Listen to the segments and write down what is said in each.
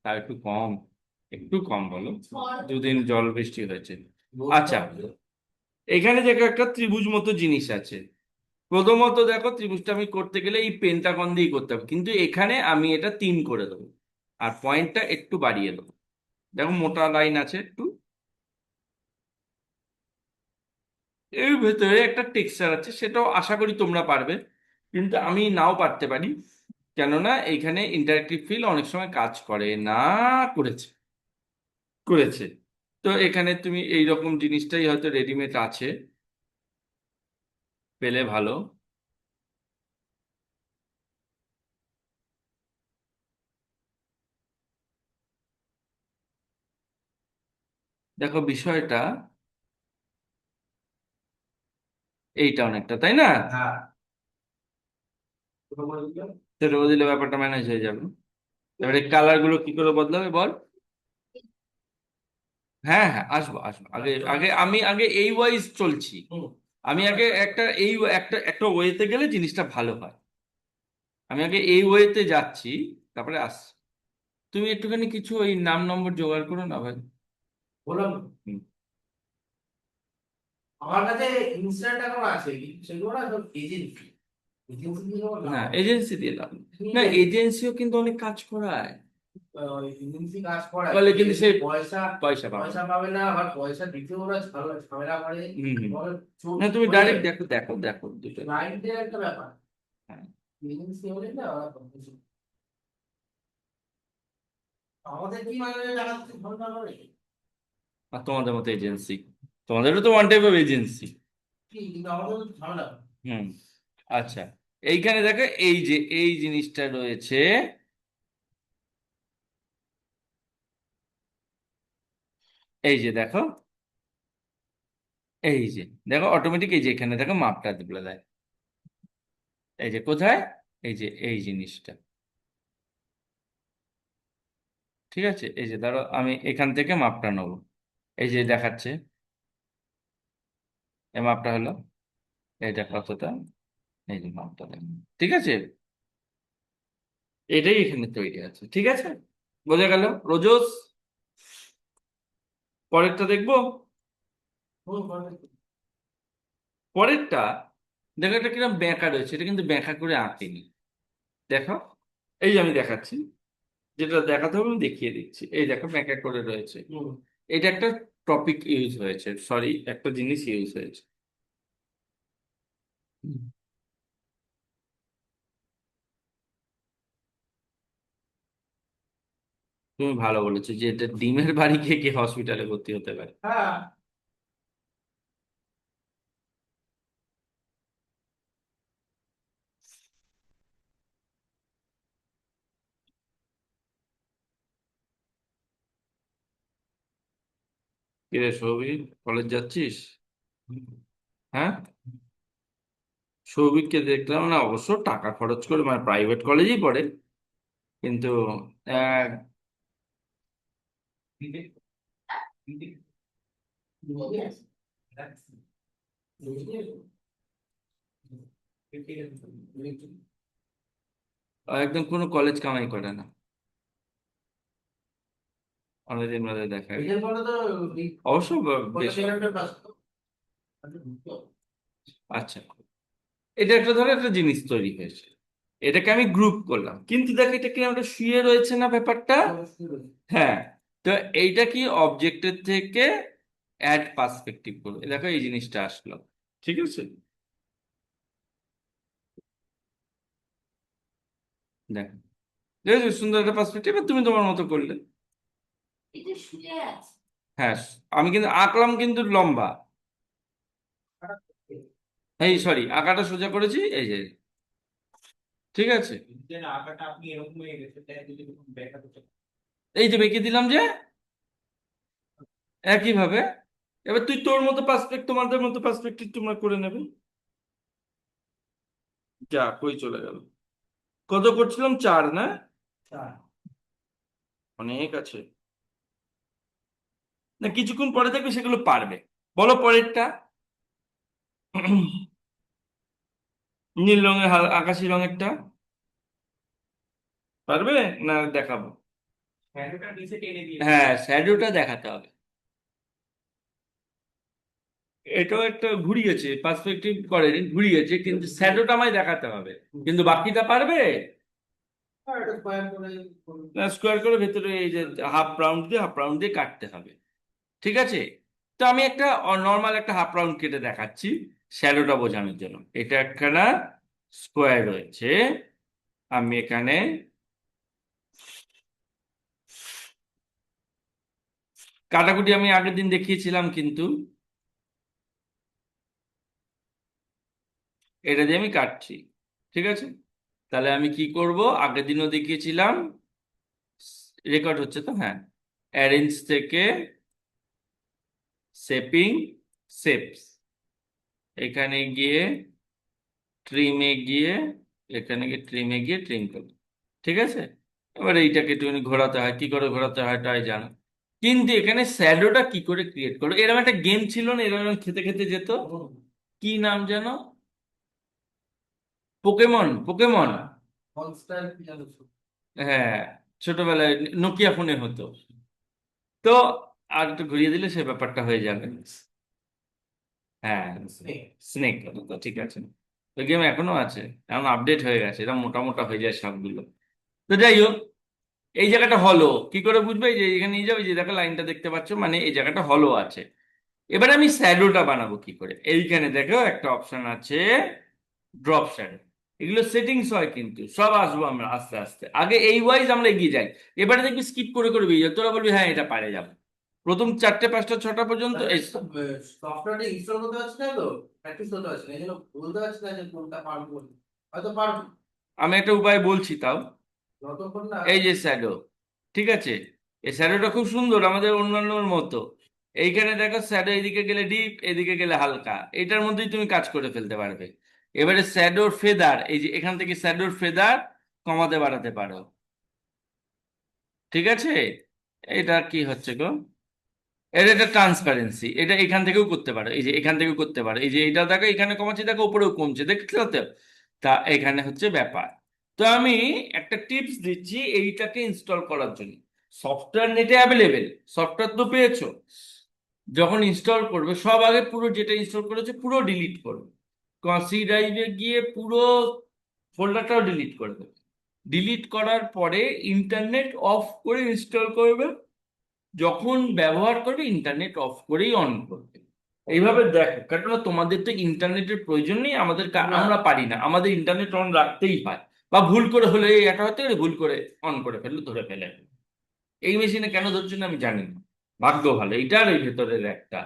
তার একটু কম, একটু কম বলো। দুদিন জল বৃষ্টি হয়েছে। আচ্ছা, এখানে যে একটা ত্রিভুজ মতো জিনিস আছে, প্রথমত দেখো ত্রিভুজটা আমি করতে গেলে এই পেন্টাগন দিয়েই করতে হবে, কিন্তু এখানে আমি এটা 3 করে দেবো আর পয়েন্টটা একটু বাড়িয়ে দেবো। দেখো মোটা লাইন আছে একটু, এর ভেতরে একটা টেক্সচার আছে, সেটাও আশা করি তোমরা পারবে, কিন্তু আমি নাও পারতে পারি, কেননা এইখানে ইন্টারেক্টিভ ফিল অনেক সময় কাজ করে না। করেছে, করেছে। তো এখানে তুমি এই রকম জিনিসটাই হয়তো রেডিমেড আছে, পেলে ভালো। দেখো বিষয়টা এইটা অনেকটা, তাই না? সেটা দিলে ব্যাপারটা ম্যানেজ হয়ে যাবে। এবারে কালার গুলো কি করে বদলাবে বল। হ্যাঁ হ্যাঁ, আসবো আসবো, আগে আগে আমি আগে এই ওয়াইজ চলছি। আমি আগে একটা এই একটা একটা ওয়েতে গেলে জিনিসটা ভালো হয়। আমি আগে এই ওয়েতে যাচ্ছি, তারপরে আসছি। তুমি একটুখানি কিছু ওই নাম নম্বর জোগাড় করো না ভাই। বললাম হুম। আমার কাছে ইনস্ট্যান্ট এখন আছে, কিন্তু সেগুলো না সব এজেন্সি, এজেন্সি দিয়ে না, এজেন্সি দিয়ে লাভ নেই। না, এজেন্সিও কিন্তু অনেক কাজ করায়। এজেন্সি কাজ করায় বলে, কিন্তু সে পয়সা পয়সা পাবে পয়সা পাবে না, আবার পয়সা দিতে ওরা ঝামেলা করে। বলে না, তুমি ডাইরেক্ট দেখো দেখো দেখো দুটো ক্লায়েন্টের একটা ব্যাপার। হ্যাঁ, এজেন্সি হলে না ওরা আমাদের কি মানে টাকা দিতে ঝামেলা করে। আর তোমাদের মতো এজেন্সি, তোমাদেরও তো ওয়ান টাইপ অফ এজেন্সি। কিন্তু আমাদের তো ঝামেলা। হুম। আচ্ছা, এইখানে দেখো এই যে এই জিনিসটা রয়েছে, এই যে দেখো, এই যে দেখো অটোমেটিক, এই যে এখানে দেখো মাপটা বলে দেয়। এই যে কোথায়, এই যে এই জিনিসটা, ঠিক আছে? এই যে ধরো আমি এখান থেকে মাপটা নেবো, এই যে দেখাচ্ছে, এই মাপটা হলো, এইটা কতটা, এই যে মাপটা দেখো, ঠিক আছে? এটাই এখানে তৈরি আছে, ঠিক আছে? বোঝা গেল রোজস? পরেরটা দেখবো। পরেরটা দেখো, এটা কিরকম বেঁকা রয়েছে, এটা কিন্তু বেঁকা করে আঁকেনি। দেখো, এই যে আমি দেখাচ্ছি, যেটা দেখাতে হবে আমি দেখিয়ে দিচ্ছি, এই দেখো বেঁকা করে রয়েছে। এটা একটা টপিক ইউজ হয়েছে, সরি একটা জিনিস ইউজ হয়েছে। হুম। তুমি ভালো বলেছো যে এটা ডিমের বাড়ি খেয়ে কি হসপিটালে ভর্তি হতে পারে। হ্যাঁ। কিরে সৌভিক, কলেজ যাচ্ছিস? হ্যাঁ, সৌভিককে দেখলাম না, অবশ্য টাকা খরচ করে, মানে প্রাইভেট কলেজেই পড়ে, কিন্তু আহ, একদম কোনো কলেজ কামাই করে না। অনেকদিন বাদে দেখা গেল। অবশ্য বেশ। আচ্ছা, এটা একটা ধরো একটা জিনিস তৈরি হয়েছে, এটাকে আমি গ্রুপ করলাম, কিন্তু দেখো এটা কি আমরা শুয়ে রয়েছে না ব্যাপারটা। হ্যাঁ। তো এইটা কি অবজেক্টের থেকে অ্যাড পার্সপেক্টিভ করবে, দেখো এই জিনিসটা আসলো, ঠিক আছে? দেখো, দেখেছো সুন্দর একটা পার্সপেক্টিভ, তুমি তোমার মতো করলে। হ্যাঁ, আমি কিন্তু আঁকলাম কিন্তু লম্বা, এই সরি আঁকাটা সোজা করেছি, এই যে, ঠিক আছে? এই যে বেঁকে দিলাম যে, একই ভাবে। এবার তুই তোর মতো পার্সপেক্ট, তোমাদের মতো পার্সপেক্টিভ তোমরা করে নেবে। যা কই চলে গেল, কত করছিলাম, 4 না? অনেক আছে। না, কিছুক্ষণ পরে দেখবে সেগুলো পারবে। বলো পরেরটা। নীল রঙের আকাশি রঙেরটা। পারবে না দেখাবো? হ্যাঁ, শ্যাডোটা দেখাতে হবে। এটাও একটা ঘুরিয়েছে, পার্সপেক্টিভ করেনি, ঘুরিয়েছে, কিন্তু শ্যাডোটা আমায় দেখাতে হবে। কিন্তু বাকিটা পারবে না, স্কোয়ার করে ভেতরে এই যে হাফ রাউন্ড দিয়ে কাটতে হবে। ঠিক আছে, তো আমি একটা নর্মাল একটা হাফ রাউন্ড কেটে দেখাচ্ছি শ্যাডোটা বোঝানোর জন্য। এটা একখানা স্কোয়ার রয়েছে, আমি এখানে কাটাকুটি আমি আগের দিন দেখিয়েছিলাম, কিন্তু এটা দিয়ে আমি কাটছি। ঠিক আছে, তাহলে আমি কি করব, আগের দিনও দেখিয়েছিলাম, রেকর্ড হচ্ছে তো? হ্যাঁ, অ্যারেঞ্জ থেকে শেপিং শেপস, এখানে গিয়ে ট্রিমে গিয়ে, এখানে গিয়ে ট্রিমে গিয়ে ট্রিম করবো। ঠিক আছে, এবার এইটাকে একটুখানি ঘোরাতে হয়, কি করে ঘোরাতে হয় তাই জানো। কিন্তু এখানে শ্যাডোটা কি করে ক্রিয়েট করবো, এরকম একটা গেম ছিল না, এরকম খেতে খেতে যেত, কি নাম যেন, পোকেমন, পোকেমন। হ্যাঁ, ছোটবেলায় নোকিয়া ফোনে হতো। তো আর একটু ঘুরিয়ে দিলে সে ব্যাপারটা হয়ে যাবে। হ্যাঁ, স্নেক, তো ঠিক আছে। ওই গেম এখনো আছে, এখন আপডেট হয়ে গেছে, এটা মোটা মোটা হয়ে যায় সবগুলো। তো যাই হোক, এই জায়গাটা হলো, কি করে বুঝবে? এই যে এখানে নিয়ে যাবে, যে দেখো লাইনটা দেখতে পাচ্ছ, মানে এই জায়গাটা হলো আছে। এবার আমি শ্যাডোটা বানাবো কি করে, এইখানে দেখো একটা অপশন আছে, ড্রপ শ্যাডো। এগুলো সেটিংস হয়, কিন্তু সব আসবো আমরা আস্তে আস্তে, আগে এই ওয়াইজ আমরা এগিয়ে যাই। এবারে দেখবি স্কিপ করে করে বেরিয়ে যাবে, তোরা বলবি হ্যাঁ এটা পারে যাবো, প্রথম 4টে 5টা 6টা পর্যন্ত এই। সফটওয়্যারটা ইনস্টল করতে পারছি না, তো প্র্যাকটিস করতে পারছি না, এই জন্য বলতে পারছি না যে কোনটা পারবো বলে। হয়তো পারবো আমি একটা উপায় বলছি তাও, যতক্ষণ না। এই যে শ্যাডো, ঠিক আছে, এই শ্যাডোটা খুব সুন্দর আমাদের অন্যান্যর মতো। এইখানে দেখো শ্যাডো, এদিকে গেলে ডিপ, এদিকে গেলে হালকা, এটার মধ্যেই তুমি কাজ করে ফেলতে পারবে। এবারে শ্যাডোর ফেদার, এই যে এখান থেকে শ্যাডোর ফেদার কমাতে বাড়াতে পারো। ঠিক আছে, এটা কি হচ্ছে গো, এটা একটা ট্রান্সপারেন্সি, এটা এখান থেকেও করতে পারো, এই যে এখান থেকেও করতে পারো, এই যে এটা দেখো এখানে কমাচ্ছি, দেখো উপরেও কমছে, দেখতে তো? তা এখানে হচ্ছে ব্যাপার। তো আমি একটা টিপস দিচ্ছি এইটাকে ইনস্টল করার জন্য। সফটওয়্যার নেটে অ্যাভেলেবেল, সফটওয়্যার তো পেয়েছো। যখন ইনস্টল করবে, সব আগে পুরো যেটা ইনস্টল করেছে পুরো ডিলিট করবে, সি ড্রাইভে গিয়ে পুরো ফোল্ডারটাও ডিলিট করে দেবে। ডিলিট করার পরে ইন্টারনেট অফ করে ইনস্টল করবে, যখন ব্যবহার করবে ইন্টারনেট অফ করেই অন করবে। এইভাবে দেখো, কারণ তোমাদের তো ইন্টারনেটের প্রয়োজন নেই, আমাদের আমরা পারি না, আমাদের ইন্টারনেট অন রাখতেই হয়। বা ভুল করে হলে এই একটা হতে গেলে ভুল করে অন করে ফেললে ধরে ফেলে। এই মেশিনে কেন ধরছে না আমি জানি না, ভাগ্য ভালো এইটার এই ভেতরের একটা।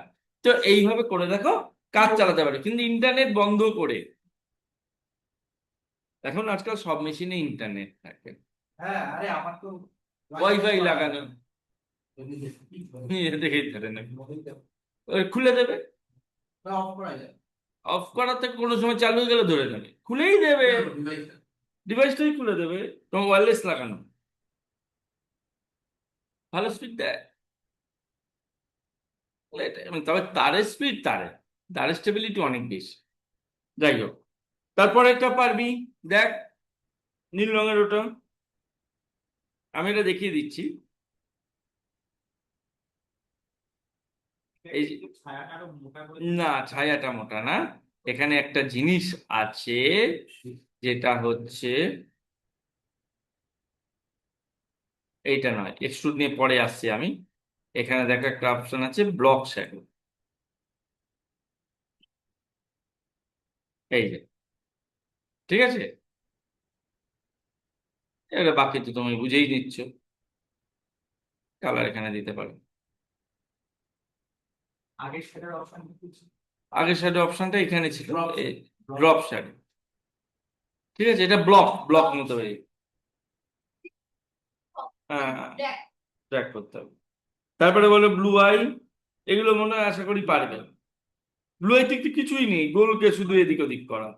তো এইভাবে করে দেখো, কাজ চালাতে পারে, কিন্তু ইন্টারনেট বন্ধ করে। এখন আজকাল সব মেশিনে ইন্টারনেট থাকে, হ্যাঁ, আরে আমার তো ওয়াইফাই লাগানো, দেখেই ধরে নেবে, ওই খুলে দেবে। অফ করা যায়, অফ করাতে কোনো সময় চালু হয়ে গেলে ধরে নেবে, খুলেই দেবে, ডিভাইসটাই খুলে দেবে। তোমার ওয়্যারলেস লাগানো, ভালো স্পিড দেয়। তবে তারের স্পিড, তারের স্টেবিলিটি অনেক বেশি। যাই হোক, তারপরে একটা পারবি, দেখ, নীল রঙের ওটা, আমি এটা দেখিয়ে দিচ্ছি। এই যে- না, ছায়াটা মোটা না, এখানে একটা জিনিস আছে, যেটা হচ্ছে এইটা নয়, এক্সট্রুড নিয়ে পরে আসছি আমি। এখানে দেখো একটা অপশন আছে, ব্লক শ্যাডো, এই যে, ঠিক আছে, এটা বাকি তো তুমি বুঝেই নিচ্ছ, কালার এখানে দিতে পারো। আগের শ্যাডো অপশনটা এখানে ছিল, ড্রপ শ্যাডো। ঠিক আছে, এটা ব্লক ব্লক মতো এই, হ্যাঁ, ট্র্যাক করতে হবে। তারপরে বলো ব্লু আই, এগুলো মনে হয় আশা করি পারবে। ব্লু আই ঠিক কিছুই নেই, গোলকে শুধু এদিক ওদিক করা।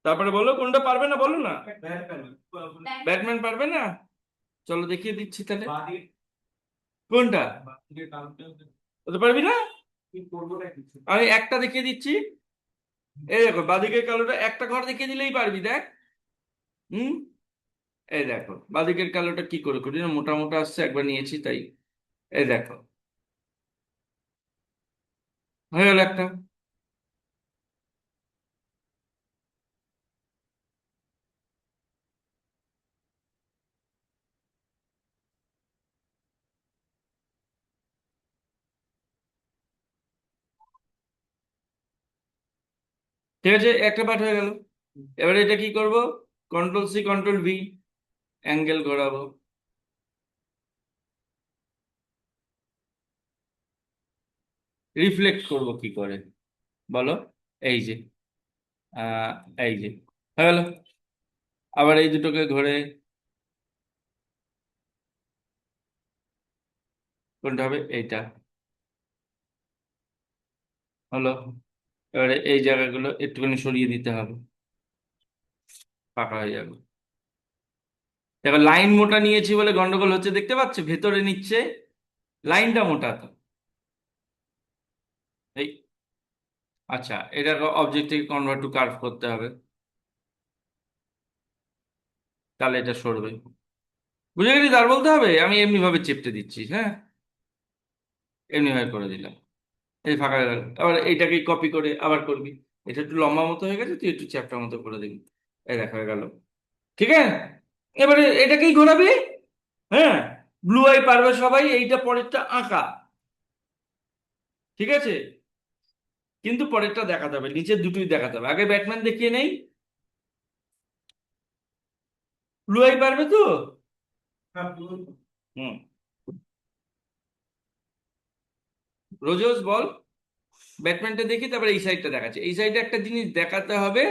তারপরে বলো কোনটা পারবে না, বলো না। ব্যাটম্যান পারবে না, চলো দেখিয়ে দিচ্ছি তাহলে। কোনটা ওটা পারবি না, আমি একটা দেখিয়ে দিচ্ছি। এই দেখো বাঁদিকের কালোটা, একটা ঘর দেখিয়ে দিলেই পারবি, দেখ। হুম, এই দেখো বাদিকের কালোটা কি করে করি না, মোটা মোটা আসছে, একবার নিয়েছি তাই। এই দেখো, হয়ে গেল একটা। ঠিক আছে, একটা পার্ট হয়ে গেল। এবারে এটা কি করব? Control C control V, angle ঘোরাবো। রিফ্লেক্ট করব কি করে বলো? এই যে, আহ এই যে, হয়ে গেল। আবার এই দুটোকে ঘুরে, কোনটা হবে? এইটা হলো। এবারে এই জায়গাগুলো একটুখানি সরিয়ে দিতে হবে, ফাঁকা হয়ে যাবে। দেখো লাইন মোটা নিয়েছি বলে গন্ডগোল হচ্ছে, দেখতে পাচ্ছ ভেতরে নিচ্ছে, লাইনটা মোটা তো। এই, আচ্ছা, এটাকে অবজেক্টকে কনভার্ট টু কার্ভ করতে হবে, তাহলে এটা সরবে। বুঝে গেলি? তার বলতে হবে আমি এমনি ভাবে চেপটে দিচ্ছি, হ্যাঁ, এমনি ভাবে করে দিলাম। এই ফাঁকা হয়ে গেল। আবার এইটাকে কপি করে আবার করবি। এটা একটু লম্বা মতো হয়ে গেছে, তুই একটু চ্যাপ্টা মতো করে দিবি। এই দেখা হয়ে গেল। ঠিক আছে, এবারে এটাকেই ঘোরাবি। হ্যাঁ, ব্লু আই পারবে সবাই, এইটা পরেরটা আঁকা। ঠিক আছে, কিন্তু পরেরটা দেখাতে হবে, নিচের দুটোই দেখাতে হবে। আগে ব্যাটম্যান দেখিয়ে নেই। ব্লু আই পারবে তো? হ্যাঁ, হুম, রোজোস বল। ব্যাটম্যানটা দেখি, তারপরে এই সাইডটা দেখাচ্ছে, এই সাইডে একটা জিনিস দেখাতে হবে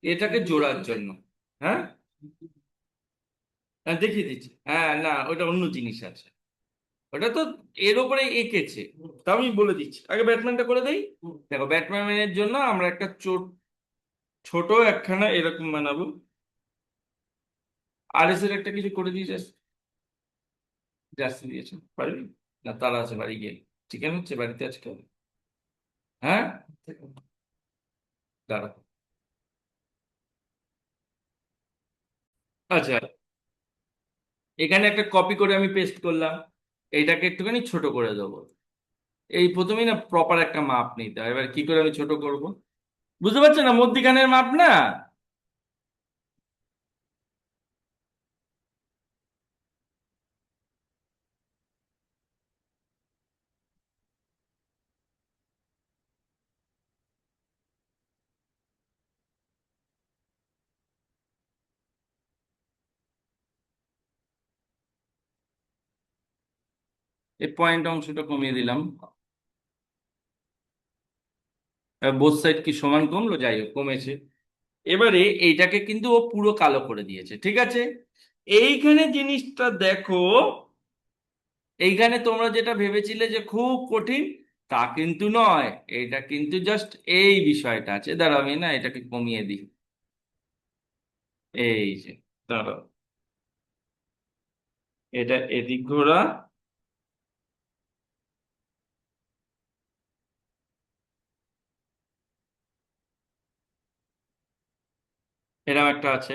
এটাকে জোড়ার জন্য। হ্যাঁ, হ্যাঁ দেখিয়ে দিচ্ছি। হ্যাঁ না, ওটা অন্য জিনিস আছে, ওটা তো এর উপরে এঁকেছে। তা আমি বলে দিচ্ছি, আগে ব্যাটম্যানটা করে দেই। দেখো ব্যাটম্যানের জন্য আমরা একটা ছোট একখানা এরকম বানাবো। আর এস এর একটা কিছু করে দিয়েছে, জার্সি দিয়েছে, পারবি? না তারা আছে বাড়ি গিয়ে, চিকেন হচ্ছে বাড়িতে আজকে। হ্যাঁ, দাঁড়া। আচ্ছা, এখানে একটা কপি করে আমি পেস্ট করলাম, এইটাকে একটুখানি ছোট করে দেবো। এই প্রথমেই না প্রপার একটা মাপ নিতে হয়, এবার কি করে আমি ছোট করব? বুঝতে পারছো না, মধ্যিখানের মাপ না। এই পয়েন্ট অংশটা কমিয়ে দিলাম। বোথ সাইড কি সমান কমলো? যাই হোক, কমেছে। এবারে এইটাকে কিন্তু ও পুরো কালো করে দিয়েছে, ঠিক আছে। এইখানে জিনিসটা দেখো, এইখানে তোমরা যেটা ভেবেছিলে যে খুব কঠিন, তা কিন্তু নয়। এটা কিন্তু জাস্ট এই বিষয়টা আছে। দাঁড়াও আমি না এটাকে কমিয়ে দিই। এই যে, দাঁড়াও, এটা এদিক ঘোরা। এরকম একটা আছে,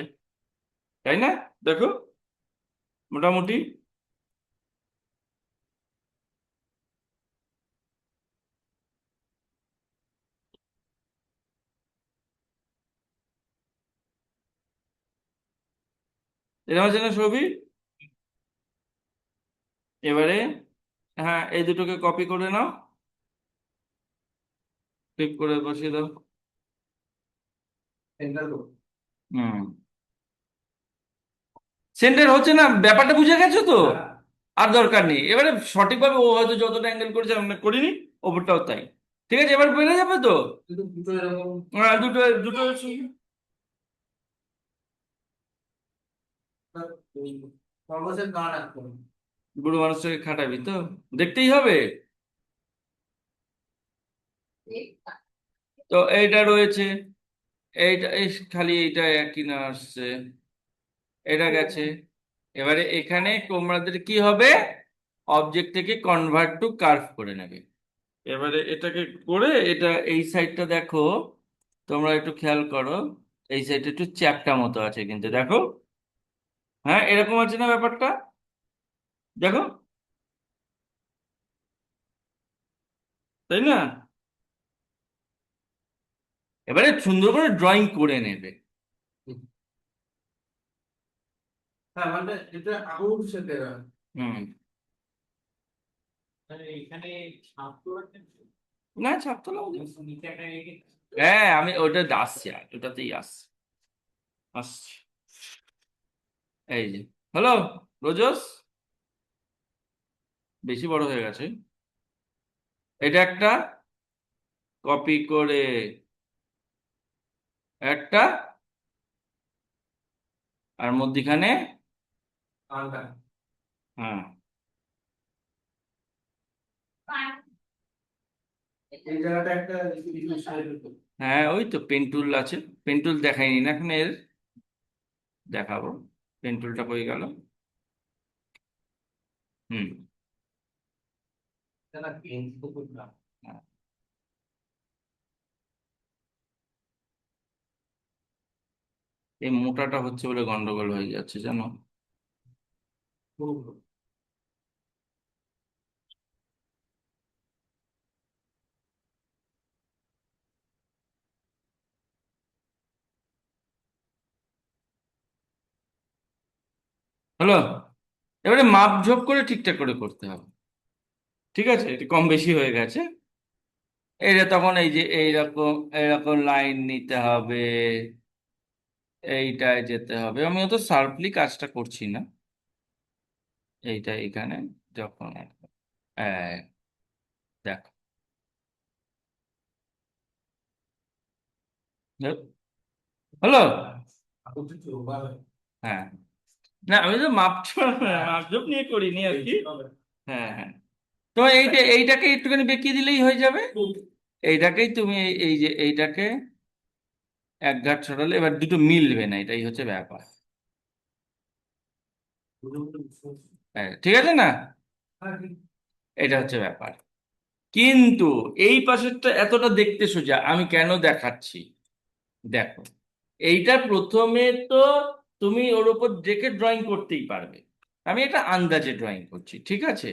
তাই না? দেখো, মোটামুটি। এরকম আছে না ছবি? এবারে, হ্যাঁ, এই দুটোকে কপি করে নাও, ক্লিক করে বসিয়ে দাও। এঙ্গেল হুম, সেন্টার হচ্ছে না, ব্যাপারটা বুঝে গেছো তো? হ্যাঁ, আর দরকার নেই এবারে, সঠিকভাবে ও হয়তো যতটা অ্যাঙ্গেল করেছে আমরা করিনি, ওপরটাও তাই। ঠিক আছে, এবার বেড়ে যাবে তো। কিন্তু দুটো এরকম দুটো দুটো খরগোশের গান এখন। বুড়ো মানুষটাকে খাটাবি তো, দেখতেই হবে। তো এইটা রয়েছে, এইটা খালি এইটা একই না আসছে, এটা গেছে। এবারে এখানে তোমাদের কি হবে? অবজেক্ট থেকে কনভার্ট টু কার্ভ করে নেবে। এবারে এটাকে করে, এটা এই সাইডটা দেখো, তোমরা একটু খেয়াল করো। এই সাইডে একটু চ্যাপ্টা মতো আছে কিন্তু দেখো। হ্যাঁ, এরকম আছে না ব্যাপারটা? দেখো, তাই না? এবারে সুন্দর করে ড্রয়িং করে নেবে। হ্যাঁ মানে এটা আঙুল শেপের। হুম। এখানে ছাপ তো রাখেন। না, ছাপ তোলা হ্যাঁ, আমি ওটা আসছি, আর ওটাতেই আসছি। আসছি। এই যে, হ্যালো রোজস, বেশি বড় হয়ে গেছে। এটা একটা কপি করে একটা, আর মধ্যিখানে। আলগা। হ্যাঁ, এই জায়গাটা একটা হ্যাঁ, ওই তো পেন টুল আছে। পেন টুল দেখাইনি না এখন এর, দেখাবো। পেন টুলটা কই গেল? হুম। হ্যাঁ, এই মোটাটা হচ্ছে বলে গন্ডগোল হয়ে যাচ্ছে জানো। হলো। এবারে মাপ ঝোপ করে ঠিকঠাক করে করতে হবে। ঠিক আছে, এটা কম বেশি হয়ে গেছে। এইটা তখন এই যে এইরকম এইরকম লাইন নিতে হবে, এইটায় যেতে হবে। আমি অত শার্পলি কাজটা করছি না। এইটা এখানে যখন হ্যাঁ, দেখো, হলো। হ্যাঁ, না আমি তো মাপঝোপ নিয়ে করিনি আর কি। হ্যাঁ, হ্যাঁ। তো এইটাকে একটুখানি বেঁকিয়ে দিলেই হয়ে যাবে। এইটাকেই তুমি এই যে এইটাকে এক ঘাট সরালে এবার দুটো মিলবে না, এটাই হচ্ছে ব্যাপার। হ্যাঁ, ঠিক আছে না? এটা হচ্ছে ব্যাপার। কিন্তু এই পাশেরটা এতটা দেখতে সোজা, আমি কেন দেখাচ্ছি দেখো। এইটা প্রথমে তো তুমি ওর উপর দেখে ড্রয়িং করতেই পারবে। আমি এটা আন্দাজে ড্রয়িং করছি, ঠিক আছে?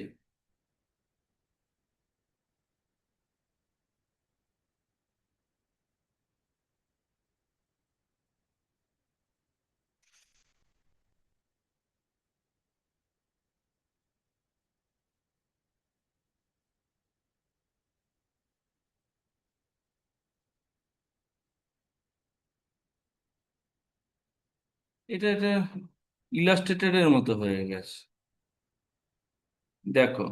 এটা ইলাস্ট্রেটরের মতো হয়ে গেছে। দেখো,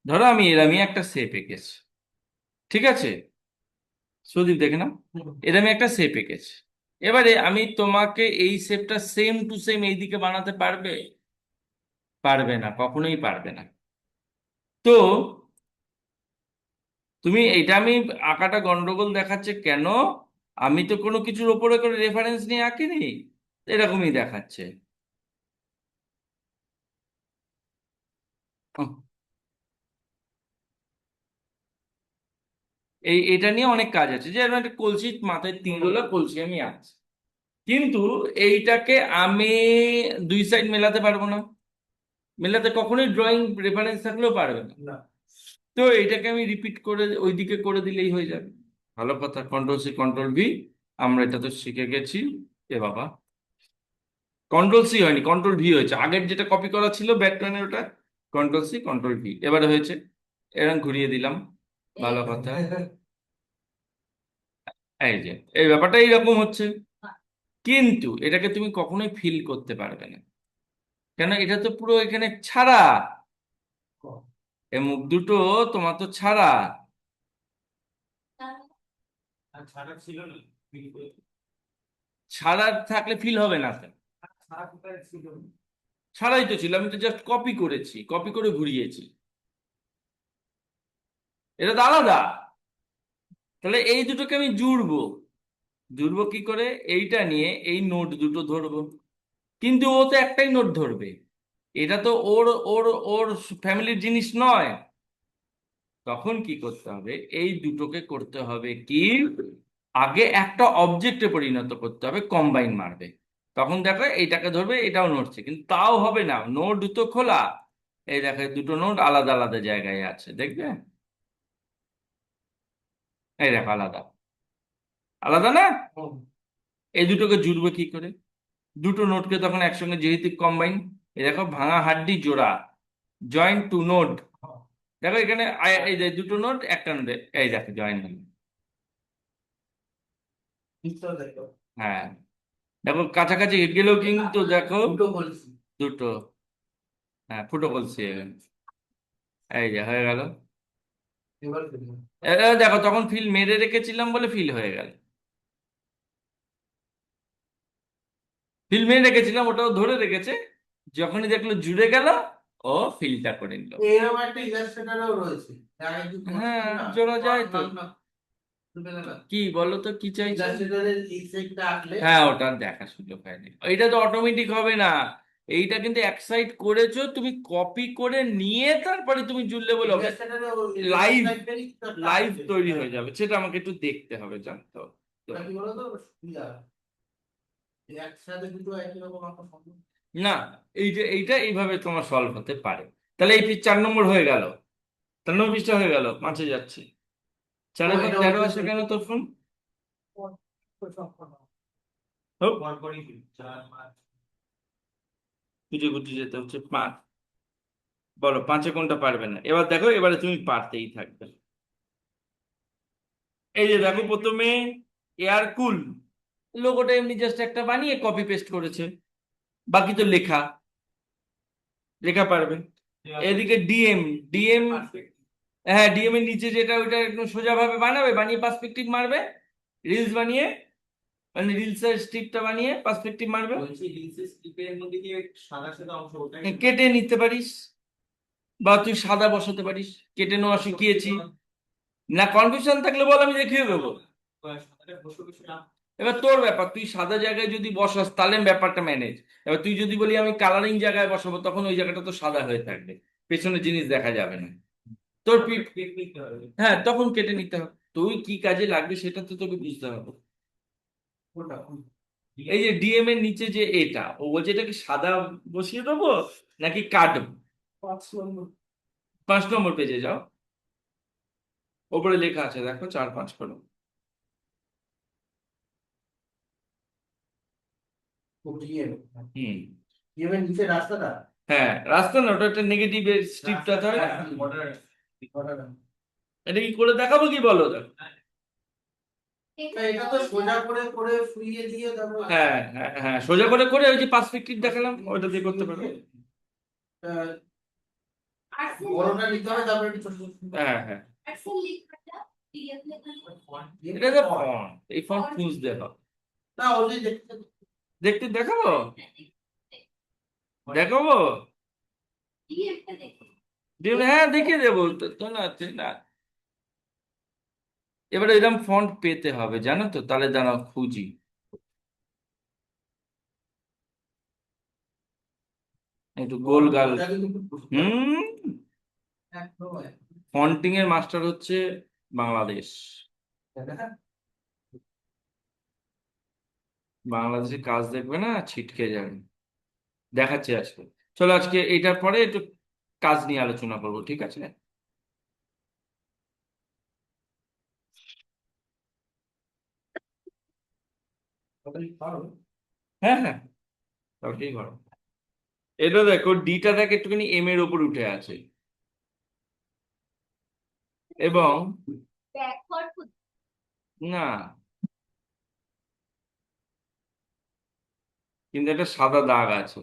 ধরো আমি একটা শেপ এঁকেছি, ঠিক আছে? সুদীপ দেখে নাও, এটা আমি একটা শেপ এঁকেছি। এবারে আমি তোমাকে এই শেপটা সেম টু সেম এইদিকে বানাতে পারবে? পারবে না, কখনোই পারবে না। তো তুমি এইটা আমি আঁকাটা গন্ডগোল দেখাচ্ছে কেন? আমি তো কোনো কিছুর ওপরে করে রেফারেন্স নিয়ে আঁকিনি, এরকমই দেখাচ্ছে। হুম, এটা নিয়ে অনেক কাজ আছে, যে এরকম একটা কলসি, মাথায় 3 গোলা কলসি আমি আঁকছি, কিন্তু এইটাকে আমি দুই সাইড মেলাতে পারবো না। মেলাতে কখনোই ড্রয়িং রেফারেন্স থাকলেও পারবে না। না। তো এইটাকে আমি রিপিট করে ওইদিকে করে দিলেই হয়ে যাবে। ভালো কথা, কন্ট্রোল C, কন্ট্রোল V। আমরা এটা তো শিখে গেছি। এ বাবা, কন্ট্রোল C হয়নি, কন্ট্রোল V হয়েছে। আগের যেটা কপি করা ছিল ব্যাকপ্যানের, ওটা কন্ট্রোল C, কন্ট্রোল V এবারে হয়েছে। এরকম ঘুরিয়ে দিলাম। ভালো কথা। এই যে এই ব্যাপারটা এইরকম হচ্ছে, কিন্তু এটাকে তুমি কখনোই ফিল করতে পারবে না। কেন? এটা তো পুরো এখানে ছাড়া, এই মুখ দুটো তোমার তো ছাড়া। ছাড়া ছিল না। ছাড়া থাকলে ফিল হবে না স্যার। ছাড়া কোথায় ছিল? ছাড়াই তো ছিল, আমি তো জাস্ট কপি করেছি, কপি করে ঘুরিয়েছি। এটা তো আলাদা। তাহলে এই দুটোকে আমি জুড়বো। জুড়বো কি করে? এইটা নিয়ে এই নোট দুটো ধরবো, কিন্তু ও তো একটাই নোট ধরবে। এটা তো ওর ওর ওর ফ্যামিলির জিনিস নয়। তখন কি করতে হবে, এই দুটোকে করতে হবে কি, আগে একটা অবজেক্টে পরিণত করতে হবে, কম্বাইন মারবে। তখন দেখো এইটাকে ধরবে, এটাও নড়ছে, কিন্তু তাও হবে না, নোড তো খোলা। এই দেখো দুটো নোড আলাদা আলাদা জায়গায় আছে, দেখবে? এই দেখো আলাদা আলাদা না? এই দুটোকে জুড়বে কি করে? দুটো নোডকে তখন একসঙ্গে যেহেতু কম্বাইন, এই দেখো ভাঙা হাড্ডি জোড়া, জয়েন্ট টু নোড। দেখো এখানে এই যে দুটো নোড একটা নোডে, এই দেখো জয়েন হলো। হ্যাঁ, দেখো কাছাকাছি গেলেও কিন্তু দেখো দুটো বলছি। দুটো, হ্যাঁ ফুটো বলছি এখানে। এই যে হয়ে গেল। এবার দেখো। দেখো তখন ফিল মেরে রেখেছিলাম বলে ফিল হয়ে গেল। ফিল মেরে রেখেছিলাম, ওটাও ধরে রেখেছে, যখনই দেখলো জুড়ে গেল, ও ফিলটা করে নিল। এরকম একটা ইলাস্ট্রেটরও রয়েছে, যারা একটু হ্যাঁ, করছিল না, জোড়া যায় তো। নাম শুনবে না? কি বলো তো, কি চাইছো? ইলাস্ট্রেটরের এই সেটটা আঁকলে হ্যাঁ, ওটা দেখার সুযোগ হয়নি, এটা তো অটোমেটিক হবে না। এইটা কিন্তু এক সাইড করেছো তুমি, কপি করে নিয়ে তারপরে তুমি জুড়লে বলে হবে। ইলাস্ট্রেটরে লাইভ, লাইব্রেরি লাইভ তৈরি হয়ে যাবে, সেটা আমাকে একটু দেখতে হবে, জানতো তো। ওটা কি বলতো, সুবিধা একসাথে দুটো একই রকম আঁকা সম্ভব। না, এই যে এইটা এইভাবে তোমার সলভ হতে পারে। তাহলে এই 4 নম্বর হয়ে গেল, 4 নম্বর পৃষ্ঠা হয়ে গেল, 5-এ যাচ্ছি। ও, 4-এর পর এটা 13 হচ্ছে আসে কেন তোর ফোন? পরপরই চার পাঁচ। খুঁজে খুঁজে যেতে হচ্ছে 5। বলো 5-এ কোনটা পারবে না, এবার দেখো, এবারে তুমি পারতেই থাকবে। এই যে দেখো প্রথমে এয়ার কুল লোগোটা এমনি জাস্ট একটা বানিয়ে কপি পেস্ট করেছে, বাকি তো লেখা, লেখা পারবে। এদিকে ডিএম, ডিএম, হ্যাঁ ডিএম এর নিচে যেটা, ওইটা একদম সোজা ভাবে বানাবে, বানিয়ে পার্সপেক্টিভ মারবে, রিলস বানিয়ে, মানে রিলসের স্ট্রিপটা বানিয়ে পার্সপেক্টিভ মারবে। বলছি রিলসের স্লিপের মধ্যে কি সাদা সাদা অংশ ওটাই কেটে নিতে পারিস, বা তুই সাদা বসাতে পারিস, কেটে নেওয়া শিখিয়েছি। না কনফিউশন থাকলে বল, আমি দেখিয়ে দেবো। সাদাটা বসে বসে না। এবার তোর ব্যাপার, তুই সাদা জায়গায় যদি বসাস তাহলে ব্যাপারটা ম্যানেজ। এবার তুই যদি বলি আমি কালারিং জায়গায় বসাবো, তখন ওই জায়গাটা তো সাদা হয়ে থাকবে, পেছনে জিনিস দেখা যাবে না। তোর কেক নিতে হবে। হ্যাঁ, তখন কেটে নিতে হবে, তুই কি কাজে লাগবে সেটা তো তোকে বুঝতে হবে। ওটা এই যে ডিএম এর নিচে যে এটা, ও বলছে এটা কি সাদা বসিয়ে দেবো নাকি কাটবো? 5 নম্বর। 5 নম্বর পেজে যাও, ওপরে লেখা আছে দেখো, 4-5 করো। ডিএম, হুম, ডিএম এর নিচে রাস্তাটা। হ্যাঁ রাস্তা না, ওটা একটা নেগেটিভ স্ট্রিপটা ধরে। Border, border. এটা কি করে দেখাবো, কি বলো তো? এটা তো সোজা করে করে ফুরিয়ে দিয়ে তারপর হ্যাঁ হ্যাঁ হ্যাঁ, সোজা করে করে ওই যে পার্সপেক্টিভ দেখালাম, ওইটা দিয়ে করতে পারো। আহ, বড়টা নিতে হবে, তারপরে একটু ছোট ছোট। হ্যাঁ হ্যাঁ, দিয়ে এটা যে ফন্ট, এই ফন্ট খুঁজতে হবে। না, ওই যে দেখতে দেখতে দেখাবো, দেখাবো। হ্যাঁ দেখিয়ে দেবো তো, তো না না, এবারে এরকম ফন্ট পেতে হবে জানো তো, তাহলে দাঁড়াও খুঁজি। একটু গোল গাল। ওটা কিন্তু খুব বুঝতে হবে। হুম, একদম ফন্টিং এর মাস্টার হচ্ছে বাংলাদেশ। দেখা। বাংলাদেশে কাজ দেখবে না, ছিটকে যাবে। দেখাচ্ছি আজকে, চলো আজকে এইটার পরে একটু কাজ নিয়ে আলোচনা করবো, ঠিক আছে? ওটাই পারো। হ্যাঁ হ্যাঁ, ওটাই করো। এটা দেখো, ডিটা দেখে একটুখানি এম এর উপর উঠে আছে, এবং না, কিন্তু একটা সাদা দাগ আছে,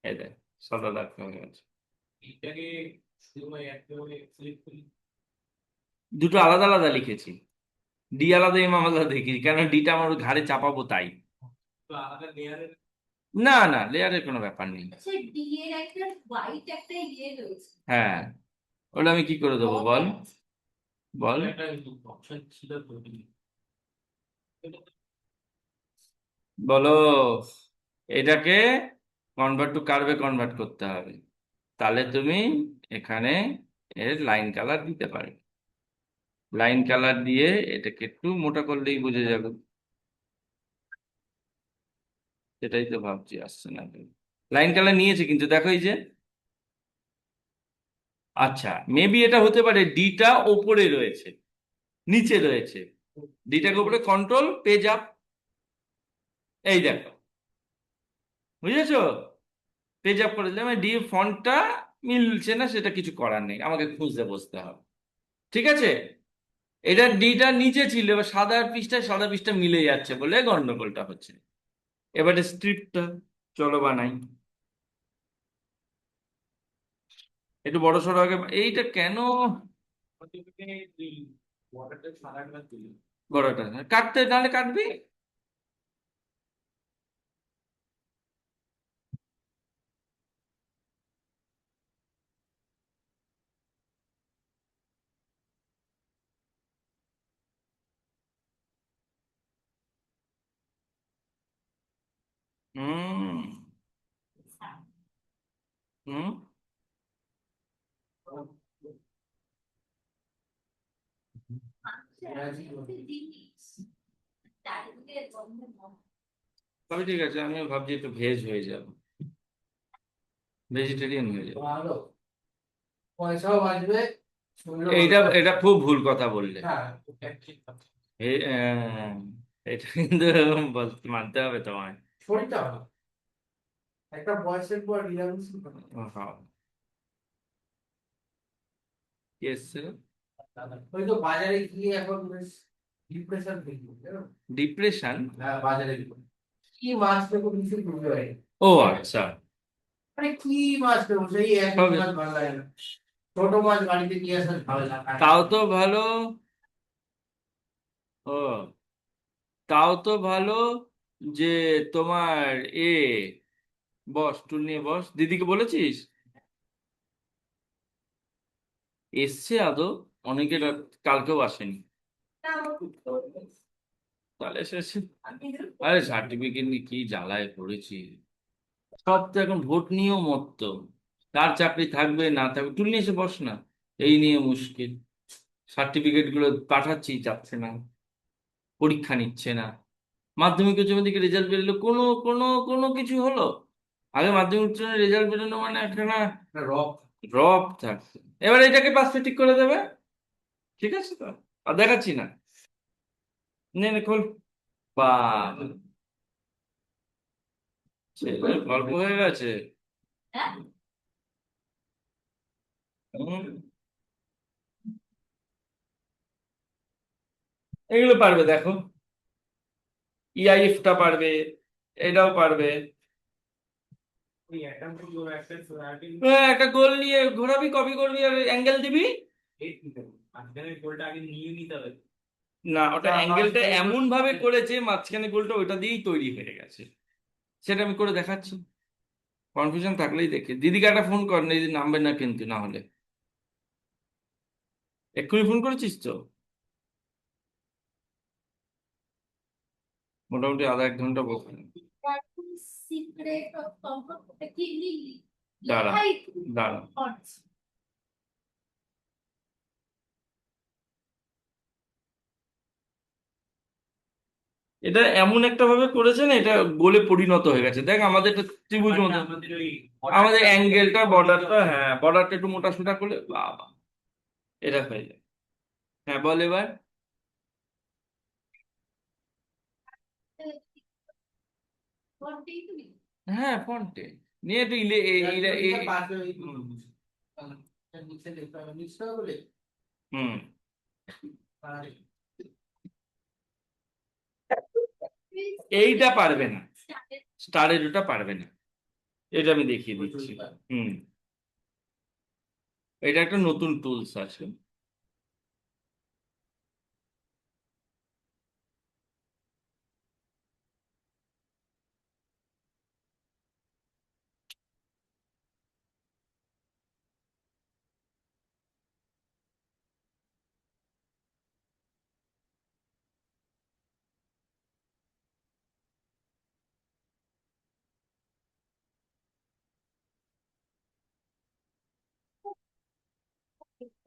এই দেখ, সাদা দাগ হয়ে গেছে। এটাকে সময় একেবারে সিলেক্ট করি। দুটো আলাদা আলাদা লিখেছি, ডি আলাদা এম আলাদা দেখি, কেন ডিটা আমার ওর ঘাড়ে চাপাবো তাই। তো আলাদা লেয়ারের। না না, লেয়ারের কোনো ব্যাপার নেই। আচ্ছা, ডি এর একটা হোয়াইট একটা ইয়ে রয়েছে। হ্যাঁ, ওটা আমি কি করে দেবো বল, বল। একটা অপশন ছিল তো। বলো, এটাকে কনভার্ট টু কার্ভে কনভার্ট করতে হবে, তাহলে তুমি এখানে এর লাইন কালার দিতে পারবে। লাইন কালার দিয়ে এটাকে একটু মোটা করলেই বুঝে যাবে। সেটাই তো ভাবছি, আসছে না কেন। লাইন কালার নিয়েছে কিন্তু দেখো এই যে। আচ্ছা, মেবি এটা হতে পারে ডিটা ওপরে রয়েছে, নিচে রয়েছে। ডিটাকে উপরে কন্ট্রোল পেজ আপ, এই দেখো, বুঝেছো? পেজ আপ করে দিলাম, ডি ফন্টটা মিলছে না, সেটা কিছু করার নেই, আমাকে খুঁজতে বসতে হবে। ঠিক আছে, এটা ডিটা নিচে ছিল, এবার সাদা পৃষ্ঠা মিলে যাচ্ছে বলে গন্ডগোলটা হচ্ছে। এবারে স্ক্রিপ্টটা চলো বানাই। একটু বড় সড়ো আগে, এইটা কেন বড়টা কাটতে, নাহলে কাটবি। হুম। হুম। তবে ঠিক আছে, আমি ভাবছি একটু ভেজ হয়ে যাবো, ভেজিটেরিয়ান হয়ে যাবো। ভালো, পয়সাও বাঁচবে, শরীরও এইটা ভালো এটা থাকবে। খুব ভুল কথা বললে। হ্যাঁ, এটা কিন্তু মানতে হবে তোমায়। শরীরটা ভালো, একটা বয়সের পর নিরামিষ হ্যাঁ। কি এসছে? ওই তো বাজারে গিয়ে এখন বেশ ডিপ্রেশন ফিল করি, জানো? ডিপ্রেশন? হ্যাঁ, বাজারে গিয়ে কি মাছ নেবো কিছু বুঝতে পারি না। ও আচ্ছা। মানে কি মাছ নেবো, সেই একই হবে। মাছ ভালো লাগে না। ছোট মাছ বাড়িতে নিয়ে আসা ঝামেলা, তাও তো ভালো। ও, তাও তো ভালো যে তোমার বস, টুল নিয়ে বস, দিদিকে বলেছিস? এসছে আদৌ? অনেকে কালকেও আসেনি। তাহলে এসেছে। আরে সার্টিফিকেট নিয়ে কি জ্বালায় পড়েছি। সব তো এখন ভোট নিয়েও মত্ত, কার চাকরি থাকবে না থাকবে, তুই নিয়ে এসে বস না। এই নিয়ে মুশকিল, সার্টিফিকেট গুলো পাঠাচ্ছি, যাচ্ছে না, পরীক্ষা নিচ্ছে না। মাধ্যমিক উচ্চ মাধ্যমিক রেজাল্ট বেরোলো, কোনো কোনো কোনো কিছু হলো? আগে মাধ্যমিক উচ্চ রেজাল্ট বেরোনো মানে একটা না রক। রব থাকছে। এবার এটাকে পাঁচটা ঠিক করে দেবে। ঠিক আছে তো, আর দেখাচ্ছি না। নে নে খোল। বা, ছেলের গল্প হয়ে গেছে। হুম, এগুলো পারবে দেখো, ইআইএফটা পারবে, এটাও পারবে। একটা গোল নিয়ে ঘোরাবি, কপি করবি আর অ্যাঙ্গেল দিবি। না, ওটা অ্যাঙ্গেলটা এমন ভাবে করেছে, মাঝখানে গোলটা ওটা দিয়েই তৈরি হয়ে গেছে। সেটা আমি করে দেখাচ্ছি। কনফিউশন থাকলেই দেখে দিদিকে একটা ফোন কর, না যদি নামবে না কিন্তু, না হলে। এক্ষুনি ফোন করেছিস তো? মোটামুটি আধা এক ঘন্টা বসে। সিক্রেট অফ কমফর্ট কি দাঁড়া, লেখাই দাঁড়া। পড়ছি। এটা এমন একটা ভাবে করেছে না, এটা গোলে পরিণত হয়ে গেছে, দেখ আমাদের একটা ত্রিভুজ মতো। আমাদের অ্যাঙ্গেলটা, বর্ডারটা, হ্যাঁ বর্ডারটা একটু মোটা সোটা করলে বাবা, এটা হয়ে যায়। হ্যাঁ বল এবার। পড়তেই তুমি হ্যাঁ ফন্টে নিয়ে একটু পাশে ওই হুম। নিচে লিখতে হবে, নিচে বলে হুম। আর এইটা পারবে না, স্টারের ওটা পারবে না, এটা আমি দেখিয়ে দিচ্ছি। হুম। এটা একটা নতুন টুলস আছে।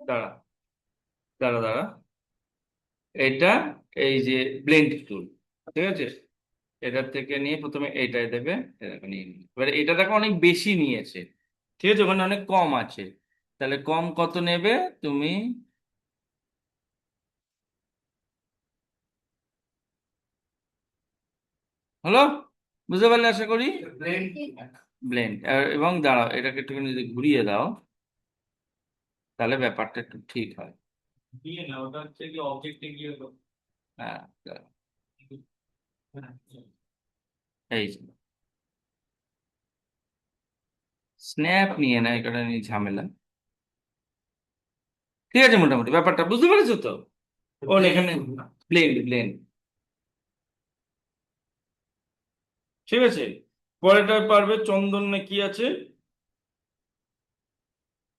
দাঁড়া, দাঁড়া, দাঁড়া। এটা এই যে ব্লেন্ড টুল, ঠিক আছে, এটার থেকে নিয়ে প্রথমে এইটায় দেবে, এটাকে নিয়ে নিবে। এবারে এটা দেখো অনেক বেশি নিয়েছে, ঠিক আছে, ওখানে অনেক কম আছে, তাহলে কম কত নেবে তুমি? হলো, বুঝতে পারলে আশা করি। ব্লেন্ড ব্লেন্ড, এবং দাঁড়াও এটাকে একটুখানি যদি ঘুরিয়ে দাও তাহলে ব্যাপারটা একটু ঠিক হয়। দিয়ে না, ওটা হচ্ছে কি অবজেক্টে গিয়ে হলো। হ্যাঁ, দাঁড়াও, এই যে স্ন্যাপ নিয়ে না, এটা নিয়ে ঝামেলা। ঠিক আছে, মোটামুটি ব্যাপারটা বুঝতে পেরেছো তো? ও এখানে ব্লেন্ড ব্লেন্ড, ঠিক আছে। পরেরটা পারবে চন্দন না কি আছে,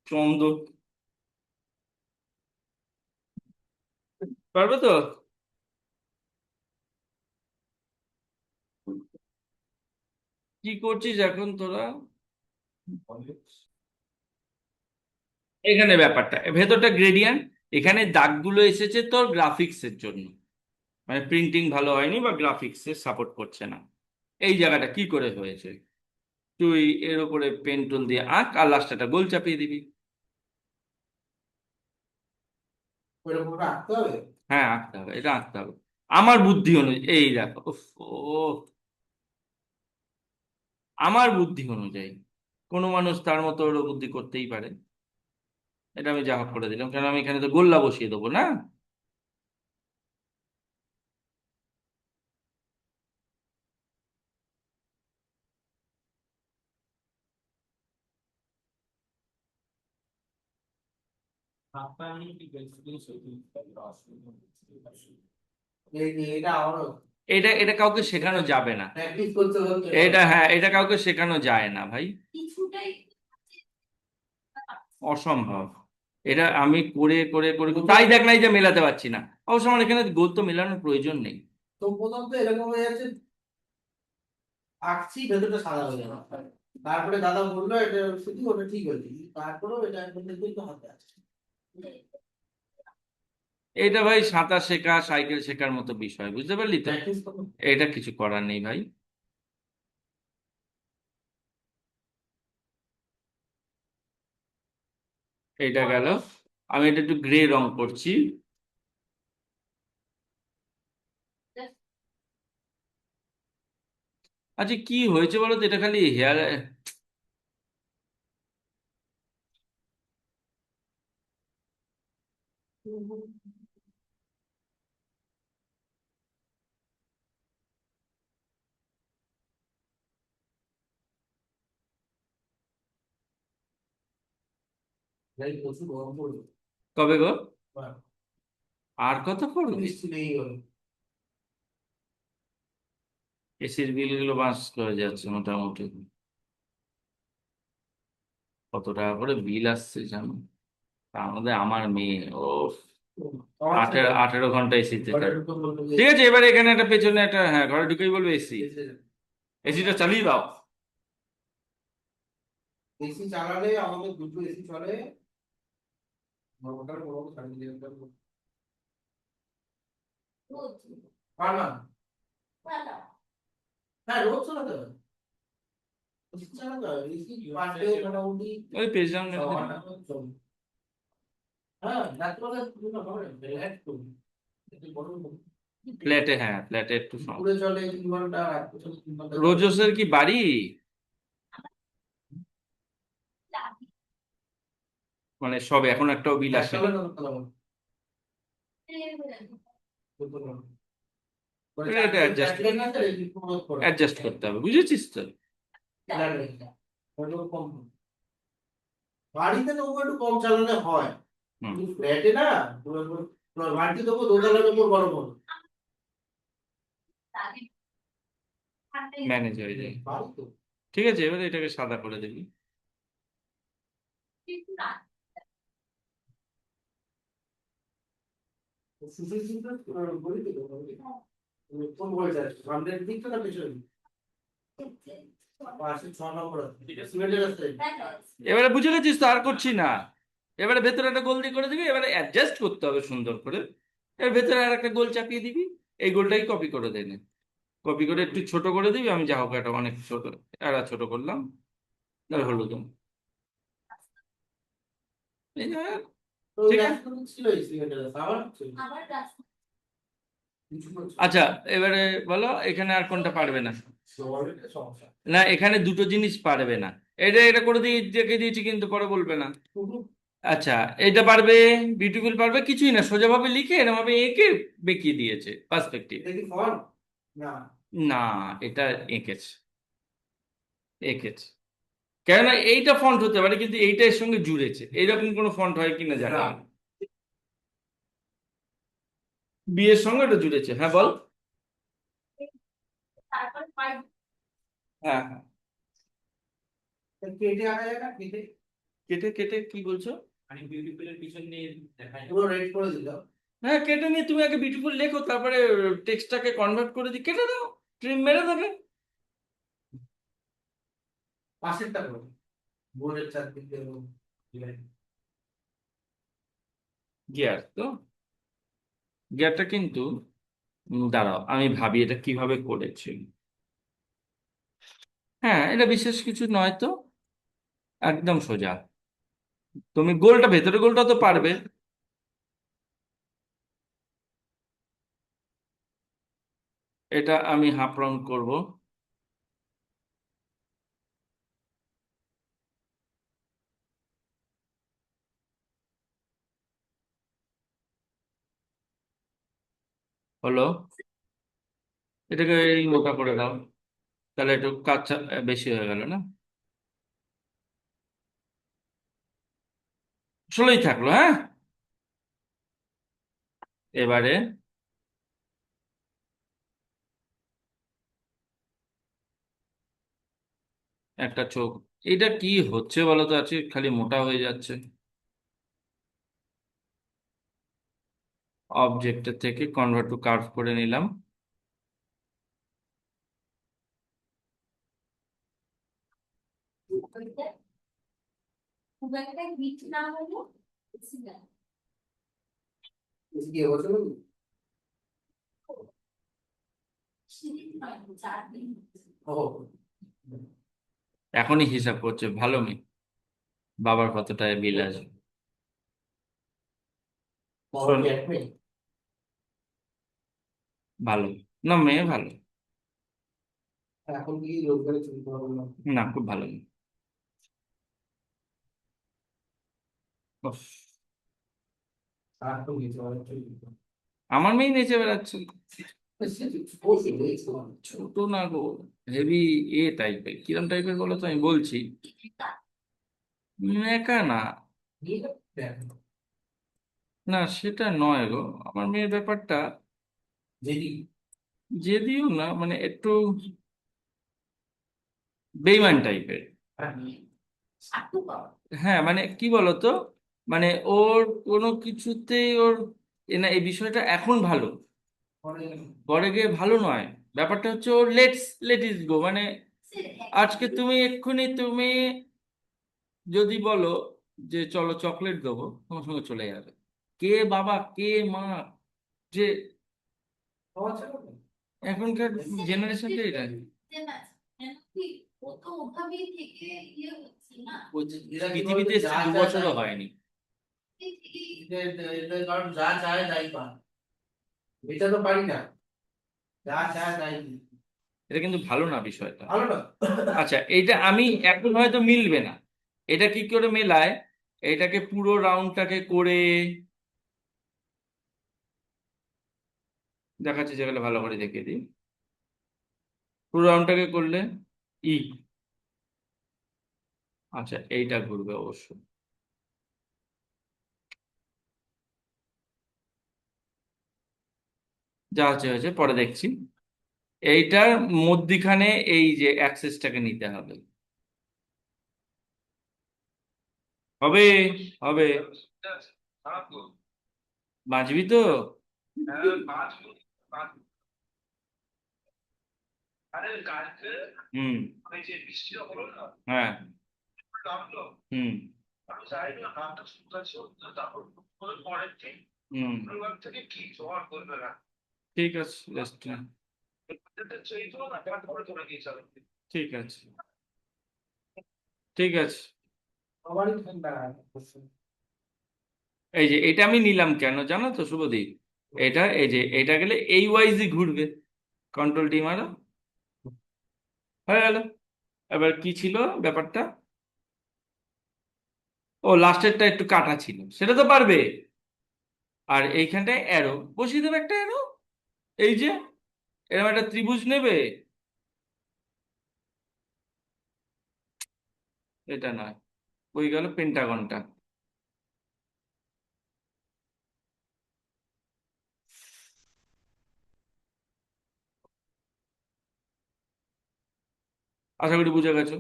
চন্দন, পারবে তো? কি করছিস এখন তোরা? এখানে ব্যাপারটা ভেতরটা গ্রেডিয়েন্ট, এখানে দাগগুলো এসেছে তোর গ্রাফিক্স এর জন্য, মানে প্রিন্টিং ভালো হয়নি বা গ্রাফিক্স এর সাপোর্ট করছে না। এই জায়গাটা কি করে হয়েছে, তুই এর উপরে পেন টুল দিয়ে আঁক আর লাস্টটা গোল চাপিয়ে দিবি। ওইরকম করে আঁকতে হবে। হ্যাঁ, আঁকতে হবে, এটা আঁকতে হবে আমার বুদ্ধি অনুযায়ী। এই দেখো, উফ, ও আমার বুদ্ধি অনুযায়ী, কোনো মানুষ তার মতো ওর বুদ্ধি করতেই পারে। এটা আমি যা হোক করে দিলাম, কারণ আমি এখানে তো গোল্লা বসিয়ে দেবো না। এটা আমারও এটা এটা কাউকে শেখানো যাবে না। প্র্যাকটিস করতে করতে এটা, হ্যাঁ, এটা কাউকে শেখানো যায় না ভাই, কিছুটাই অসম্ভব। এটা আমি করে করে করে তাই দেখ নাই যে মেলাতে পারছি না। অবশ্য আমার এখানে গোল তো মেলানোর প্রয়োজন নেই। তো প্রথম তো এরকম হয়ে যাচ্ছে, আঁকছি ভেতরটা সাদা হয়ে গেল। তারপরে দাদা বললো এটা শুধু ওটা ঠিক হয়েছে, তারপরেও এটা এখন কিন্তু হাতে আসছে। এটা ভাই সাঁতার শেখা, সাইকেল শেখার মতো বিষয়, বুঝতে পারলি তো? প্র্যাকটিস করো। এটা কিছু করার নেই ভাই। এইটা গেল, আমি এটা একটু গ্রে রং করছি। আচ্ছা, কি হয়েছে বলো তো, এটা খালি হেয়ার, ভাই প্রচুর গরম পড়বে। কবে গো? বাহ, আর কত পড়বে? বৃষ্টি নেই গরম। এসির বিল গুলো বাস করে যাচ্ছে মোটামুটি। কত টাকা করে বিল আসছে জানো? তার মধ্যে আমার মেয়ে, ও আমার ছেলে 18 ঘন্টা এসিতে ঘরে থাকে। ঢুকে বললো যে ঠিক আছে, এবারে এখানে একটা পেছনে একটা, হ্যাঁ, ঘরে ঢুকেই বলবে এসি, এসে এসিটা চালিয়ে দাও। এসি চালালে আমাদের দুটো এসি চলে। নর্মাল কোনো ছাড়িয়ে দিয়ে দেবো। রোজ পার না। ভালো। হ্যাঁ, রোজ চালাতে হবে। এসি চালাতে হবে, এসি পার ডে মোটামুটি ওই পেজ ডাউন, 6 ঘন্টা করে চলে। হ্যাঁ, রাত্রিবেলা ঘুম হবে, রিল্যাক্স করবি। একটু গরম হবে। ফ্ল্যাটে, হ্যাঁ, ফ্ল্যাটে একটু দুপুরে চলে 3 ঘন্টা, রাত্রে চলে 3 ঘন্টা। রোজসের কি বাড়ি, লাগে। মানে সব এখন একটাও বিল হ্যাঁ, আসে চলে না তো ভালো। করে এটা অ্যাডজাস্ট, চারটে না চলে, একটু করে। অ্যাডজাস্ট করতে হবে, বুঝেছিস তো? লাগে। ওটা কম। বাড়িতে তো একটু কম চালানো হয়, হুম, কিন্তু ফ্ল্যাটে না, পুরো বাড়িতে তো দোতলার উপর গরম হবে। লাগে। ঠান্ডায় ম্যানেজ হয়ে যায়। বাড়ি তো ঠিক আছে, এবারে এটাকে সাদা করে দিবি। একটু রাত সুশীল বলি তো কোন বইটা সামনের দিকটা না পেছনের দিক? হচ্ছে। পাশে 6 নম্বর আছে, সিমেন্টের আছে। এবারে বুঝে গেছিস তো, আর করছি না। এবারে ভেতরে একটা গোল দিয়ে করে দিবি, এবারে অ্যাডজাস্ট করতে হবে সুন্দর করে। এর ভেতরে আর একটা গোল চাপিয়ে দিবি, এই গোলটাই কপি করে দেনে, কপি করে একটু ছোট করে দিবি, আমি যা হোক এটা অনেক ছোট, এটা ছোট করলাম, তাহলে হলো তো। এই যে, তো ওই ঠিক আছে। রাস্তা তো ছিল এই সিলিন্ডার আবার ছিল। আবার রাস্তা কিছু করছে আচ্ছা এবারে বলো এখানে আর কোনটা পারবে না? অলরেডি সমস্যা। না এখানে দুটো জিনিস পারবে না, এটা এটা করে দিয়ে দেখে দিয়েছি কিন্তু পরে বলবে না। আচ্ছা, এটা পারবে, বিউটিফুল পারবে, কিছুই না, সোজাভাবে লিখে এরকম ভাবে এঁকে বেঁকিয়ে দিয়েছে পার্সপেক্টিভ। এটা কি ফল না? না, এটা এঁকেছে, এঁকেছে, কেননা এইটা ফন্ট হতে পারে কিন্তু এইটা এর সঙ্গে জুড়েছে, এইরকম কোনো ফন্ট হয় কিনা জানি না। বিয়ের সঙ্গে এটা জুড়েছে, হ্যাঁ বল। তারপর পাই হ্যাঁ হ্যাঁ, কেটে আনা যায় না কেটে কেটে কেটে কি বলছো? মানে বিউটিফুলের পিছন নিয়ে দেখায় পুরো রেড করে দিল। হ্যাঁ কেটে নিয়ে তুমি আগে বিউটিফুল লেখো, তারপরে টেক্সটটাকে কনভার্ট করে দিই, কেটে দাও, ট্রিম মেরে দেবে। পাশেরটা করো বোর্ডের চারদিকে গিয়ার তো, গিয়ারটা কিন্তু দাঁড়াও আমি ভাবি এটা কিভাবে করেছি। হ্যাঁ এটা বিশেষ কিছু নয় তো, একদম সোজা, তুমি গোলটা ভেতরে গোলটা তো পারবে। এটা আমি হাফ রাউন্ড করবো, হলো, এটাকে এই মোটা করে দাও, তাহলে একটু কাঁচা বেশি হয়ে গেল না, 16ই থাকলো, হ্যাঁ। এবারে একটা চোখ, এটা কি হচ্ছে বলো তো, আছে খালি মোটা হয়ে যাচ্ছে, অবজেক্টের থেকে কনভার্ট টু কার্ভ করে নিলাম। করতে খুব একটা হিট না হলে বেশি না কি বলছো? সেদিন নয় 4 দিন ও এখনই হিসাব করছে, ভালো মেয়ে, বাবার কতটা বিল আছে। পাওয়ার শোন, ক্যাট নেই। ভালো, না মেয়ে ভালো, এখন কি রোজগারে চলতে পারবো না? না খুব ভালো মেয়ে। উফ, আর তো কিছু অনেক চলবে। আমার মেয়ে নেচে বেড়াচ্ছে, ও সেটাই তো। ছোট না গো, হেভি এ টাইপের, কিরম টাইপের বলো তো আমি বলছি, একা না, নিয়ে যাও, দেখো। না সেটা নয় গো, আমার মেয়ের ব্যাপারটা যেদি যদিও না, মানে একটু বেইমান টাইপের। স্বার্থপর হ্যাঁ মানে কি বলতো, মানে ওর কোনো কিছুতেই ওর না এই বিষয়টা এখন ভালো, পরে পরে গিয়ে ভালো নয়। ব্যাপারটা হচ্ছে ওর লেট ইট গো, মানে সে আজকে তুমি এক্ষুনি তুমি যদি বলো যে চলো চকলেট দেবো, তোমার সঙ্গে চলে যাবে, কে বাবা কে মা, যে পাওয়া যাবে না। এখনকার জেনারেশনটা এটা। কেন কি ও তো ওভাবেই থেকে ইয়ে হচ্ছে না ও এরা কি পৃথিবীতে বলতো, এসছে যা 2 বছরও চায় হয়নি। এই থেকেই কারণ যা চায় তাই পায়। এটা তো পারি না, যা চায় তাই দিই। এটা কিন্তু ভালো না বিষয়টা। ভালো না? আচ্ছা এইটা আমি এখন হয়তো মিলবে না, এটা কি করে মেলায়, এটাকে পুরো রাউন্ডটাকে করে দেখাচ্ছি, যেগুলো ভালো করে দেখিয়ে দিই, পুরো রাউন্ডটাকে করলে ই, আচ্ছা এইটা ঘুরবে অবশ্য, যা হচ্ছে হয়েছে, পরে দেখছি। এইটার মধ্যিখানে এই যে অ্যাক্সেসটাকে নিতে হবে, হবে, হবে, বাঁচবি তো। হুম, হ্যাঁ, হুম, হুম, ঠিক আছে, রেস্ট নে। ঠিক আছে, ঠিক আছে। সবারই ঠান্ডা। এই যে এটা আমি নিলাম কেন জানো তো শুভদীপ? এটা এই যে এটা গেলে এই ওয়াইজই ঘুরবে। কন্ট্রোল টি মারো, হয়ে গেল। এবার কি ছিল ব্যাপারটা? ও লাস্টেরটা একটু কাটা ছিল, সেটা তো পারবে। আর এইখানটায় অ্যারো বসিয়ে দেবে, একটা অ্যারো। এই যে এরকম একটা ত্রিভুজ নেবে, এটা নয়, ওই গেল পেন্টাগনটা। আশা করি বুঝে গেছো।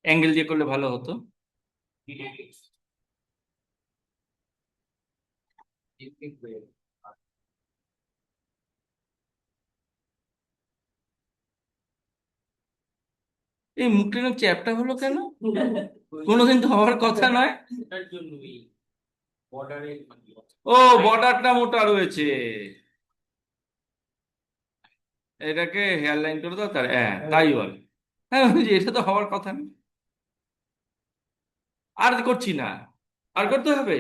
অ্যাঙ্গেল দিয়ে করলে ভালো হতো। এই মুখটা এরকম চ্যাপটা হলো কেন? কোনোদিন তো হওয়ার কথা নয়। ওটার জন্যই বর্ডারে ও, বর্ডারটা মোটা রয়েছে। এটাকে হেয়ার লাইন করে দাও, তার হ্যাঁ তাই বল। হ্যাঁ, বলছি, এটা তো হওয়ার কথা না। আর করছি না, আর করতে হবে।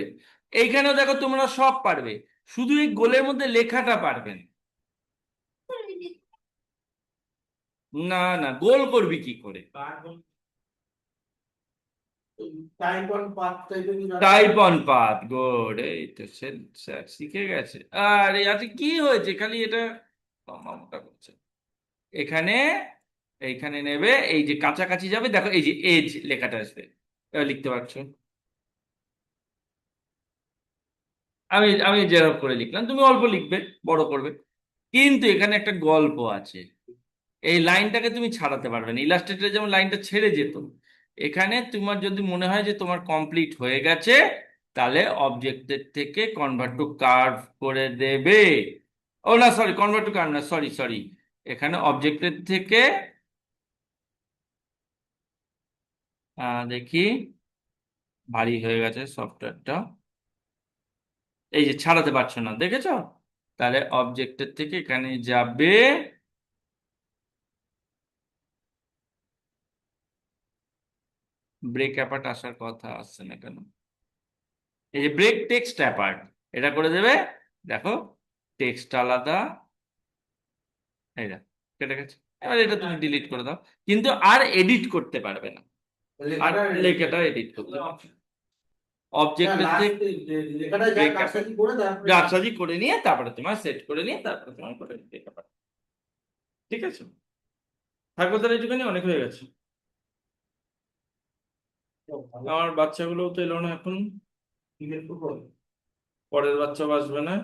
এইখানেও দেখো তোমরা সব পারবে, শুধু এই গোলের মধ্যে লেখাটা পারবে না। না না, গোল করবি কি করে? কার্বন টাইপ অন পাথ টাইপের টাইপ অন পাথ, গুড। এই তো স্যার শিখে গেছে। আরে আজকে কি হয়েছে, খালি এটা লম্বা মোটা করছে। এখানে এইখানে নেবে, এই যে কাছাকাছি যাবে, দেখো এই যে এজ লেখাটা আসবে, এবার লিখতে পারছো। আমি আমি যেরকম করে লিখলাম, তুমি অল্প লিখবে, বড় করবে। কিন্তু এখানে একটা গল্প আছে, এই লাইনটাকে তুমি ছাড়াতে পারবে না। ইলাস্ট্রেটরে যেমন লাইনটা ছেড়ে যেত, এখানে তোমার যদি মনে হয় যে তোমার কমপ্লিট হয়ে গেছে, তাহলে অবজেক্টের থেকে কনভার্ট টু কার্ভ করে দেবে। ও না, সরি, কনভার্ট টু কার্ভ না, সরি সরি। এখানে অবজেক্টের থেকে দেখি, ভারী হয়ে গেছে সফটওয়্যারটা। এই যে ছাড়াতে পারছো না, দেখেছো? তাহলে অবজেক্টের থেকে এখানে যাবে, ব্রেক অ্যাপার্ট আসার কথা আসছে না কেন? এই যে ব্রেক টেক্সট অ্যাপার্ট, এটা করে দেবে। দেখো, টেক্সট আলাদা, এই দেখো কেটে গেছে। এবার এটা তুমি ডিলিট করে দাও, কিন্তু আর এডিট করতে পারবে না। আর লেখাটা এডিট করতে পারবে, অবজেক্টের থেকে লেখাটা যা কাজটাই করে তারপরে জালসাজি করে নিয়ে তারপরে তোমার সেট করে নিয়ে তারপরে তোমার করে দিতে পারবে। ঠিক আছে, থাকবে তাহলে একটুখানি, অনেক হয়ে গেছে। আমার বাচ্চাগুলোও তো এলো না এখন, পরের বাচ্চাও আসবে না।